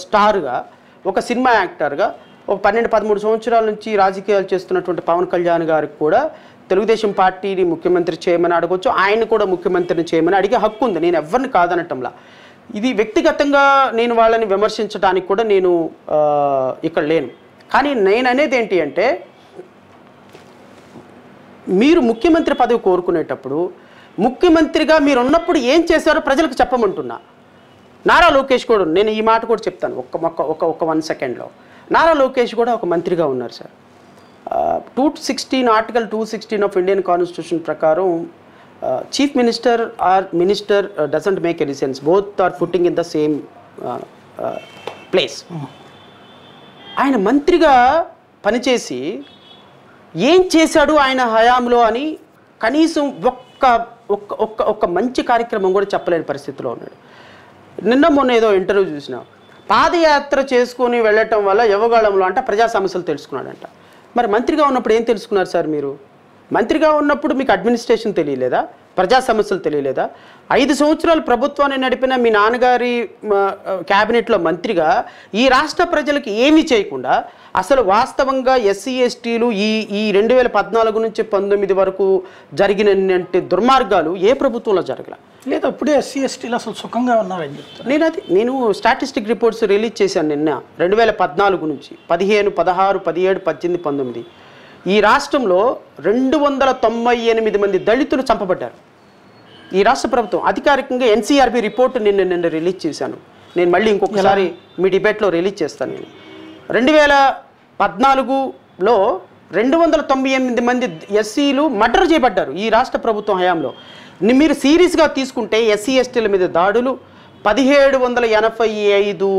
స్టార్గా, ఒక సినిమా యాక్టర్గా, ఒక 12-13 సంవత్సరాల నుంచి రాజకీయాలు చేస్తున్నటువంటి పవన్ కళ్యాణ్ గారికి కూడా తెలుగుదేశం పార్టీని ముఖ్యమంత్రి చేయమని అడగొచ్చు, ఆయన కూడా ముఖ్యమంత్రిని చేయమని అడిగే హక్కు ఉంది. నేను ఎవరిని కాదనటంలా. ఇది వ్యక్తిగతంగా నేను వాళ్ళని విమర్శించడానికి కూడా నేను ఇక్కడ లేను. కానీ నేను అనేది ఏంటి అంటే, మీరు ముఖ్యమంత్రి పదవి కోరుకునేటప్పుడు ముఖ్యమంత్రిగా మీరు ఉన్నప్పుడు ఏం చేశారో ప్రజలకు చెప్పమంటున్నా. నారా లోకేష్ కూడా, నేను ఈ మాట కూడా చెప్తాను ఒక 1 సెకండ్లో. నారా లోకేష్ కూడా ఒక మంత్రిగా ఉన్నారు sir. 216 article 216 of Indian constitution ప్రకారం chief minister or minister doesn't make any sense, both are putting in the same place. ఆయన మంత్రిగా పనిచేసి ఏం చేశాడు ఆయన హయాంలో అని కనీసం ఒక్క మంచి కార్యక్రమం కూడా చెప్పలేని పరిస్థితిలో ఉన్నాడు. నిన్న మొన్న ఏదో ఇంటర్వ్యూ చూసిన, పాదయాత్ర చేసుకొని వెళ్ళటం వల్ల యువగాళంలో అంట ప్రజా సమస్యలు తెలుసుకున్నాడంట. మరి మంత్రిగా ఉన్నప్పుడు ఏం తెలుసుకున్నారు సార్ మీరు? మంత్రిగా ఉన్నప్పుడు మీకు అడ్మినిస్ట్రేషన్ తెలియలేదా? ప్రజా సమస్యలు తెలియలేదా? 5 సంవత్సరాలు ప్రభుత్వాన్ని నడిపిన మీ నాన్నగారి క్యాబినెట్లో మంత్రిగా ఈ రాష్ట్ర ప్రజలకు ఏమీ చేయకుండా అసలు వాస్తవంగా ఎస్సీ ఎస్టీలు ఈ 2014 నుంచి 19 వరకు జరిగిన దుర్మార్గాలు ఏ ప్రభుత్వంలో జరగల. లేదా అప్పుడే ఎస్సీ ఎస్టీలు అసలు సుఖంగా ఉన్నారని చెప్తారు. నేను స్టాటిస్టిక్ రిపోర్ట్స్ రిలీజ్ చేశాను నిన్న. 2014 నుంచి 15, 16, 17, 18, 19 ఈ రాష్ట్రంలో 298 మంది దళితులు చంపబడ్డారు. ఈ రాష్ట్ర ప్రభుత్వం అధికారికంగా ఎన్సీఆర్బీ రిపోర్ట్ నిన్న రిలీజ్ చేశాను. నేను మళ్ళీ ఇంకొకసారి మీ డిబేట్లో రిలీజ్ చేస్తాను. నేను 2014లో 298 మంది ఎస్సీలు మర్డర్ చేయబడ్డారు ఈ రాష్ట్ర ప్రభుత్వం హయాంలో. మీరు సీరియస్గా తీసుకుంటే ఎస్సీ ఎస్టీల మీద దాడులు 1785